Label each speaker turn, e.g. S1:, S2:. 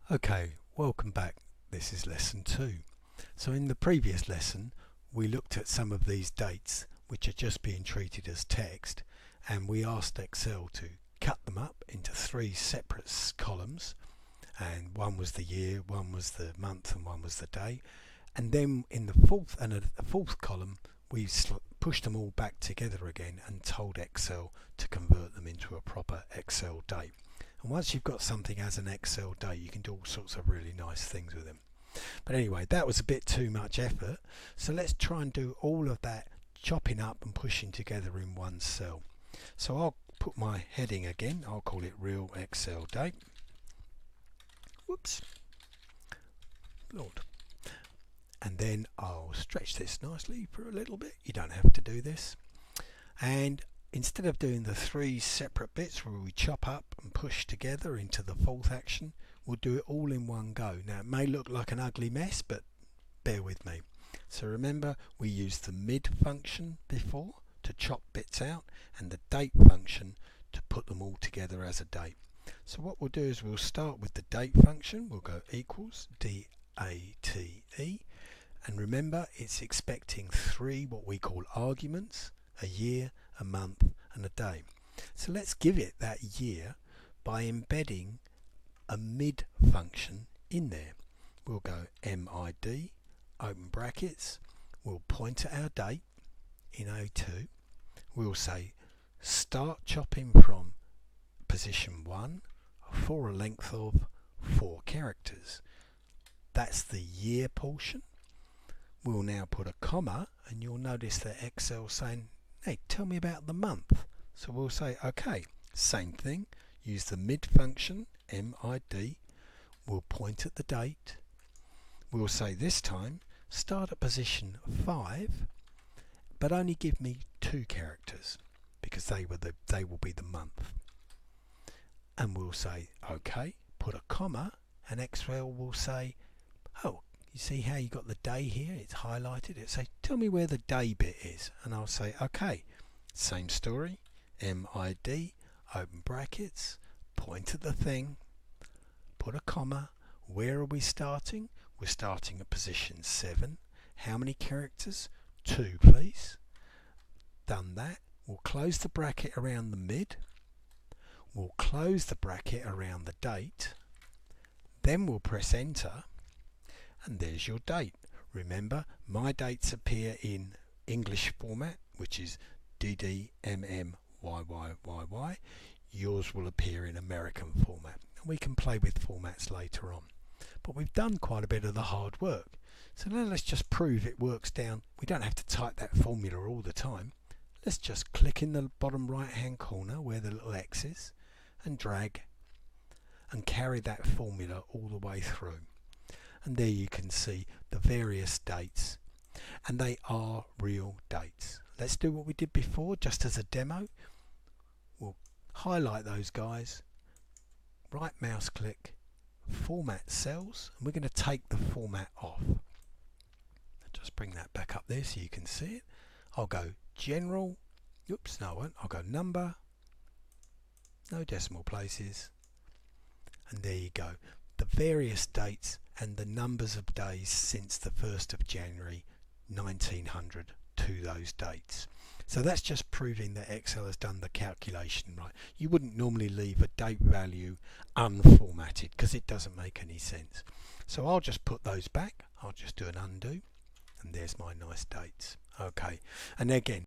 S1: Okay, welcome back. This is lesson 2. So in the previous lesson we looked at some of these dates which are just being treated as text, and we asked Excel to cut them up into 3 separate columns, and one was the year, one was the month, and one was the day. And then in the fourth column we pushed them all back together again and told Excel to convert them into a proper Excel date. And once you've got something as an Excel date, you can do all sorts of really nice things with them. But anyway, that was a bit too much effort, so let's try and do all of that chopping up and pushing together in one cell. So I'll put my heading again, I'll call it real Excel date. Whoops, Lord. And then I'll stretch this nicely for a little bit. You don't have to do this. And instead of doing the 3 separate bits where we chop up and push together into the fourth action, we'll do it all in one go. Now it may look like an ugly mess, but bear with me. So remember, we used the mid function before to chop bits out, and the date function to put them all together as a date. So what we'll do is we'll start with the date function. We'll go equals DATE, and remember it's expecting 3 what we call arguments: a year, a month, and a day. So let's give it that year by embedding a mid function in there. We'll go MID, open brackets, we'll point at our date in O2, we'll say start chopping from position 1 for a length of 4 characters. That's the year portion. We'll now put a comma, and you'll notice that Excel's saying, hey, tell me about the month. So we'll say, okay, same thing, use the mid function, MID, we'll point at the date, we'll say this time, start at position 5, but only give me 2 characters, because they will be the month. And we'll say, okay, put a comma, and Excel will say, oh, you see how you got the day here? It's highlighted. It says, tell me where the day bit is. And I'll say, okay, same story, MID, open brackets, point at the thing, put a comma. Where are we starting? We're starting at position 7. How many characters? 2, please. Done that. We'll close the bracket around the mid. We'll close the bracket around the date. Then we'll press enter. And there's your date. Remember, my dates appear in English format, which is DDMMYYYY. Yours will appear in American format. And we can play with formats later on. But we've done quite a bit of the hard work. So now let's just prove it works down. We don't have to type that formula all the time. Let's just click in the bottom right hand corner where the little X is and drag and carry that formula all the way through. And there you can see the various dates, and they are real dates. Let's do what we did before just as a demo. We'll highlight those guys, right mouse click, format cells, and we're going to take the format off. I'll just bring that back up there so you can see it. I'll go general, oops, no I won't, I'll go number, no decimal places, and there you go. The various dates and the numbers of days since the 1st of January 1900 to those dates. So that's just proving that Excel has done the calculation right. You wouldn't normally leave a date value unformatted because it doesn't make any sense. So I'll just put those back. I'll just do an undo, and there's my nice dates. Okay, and again,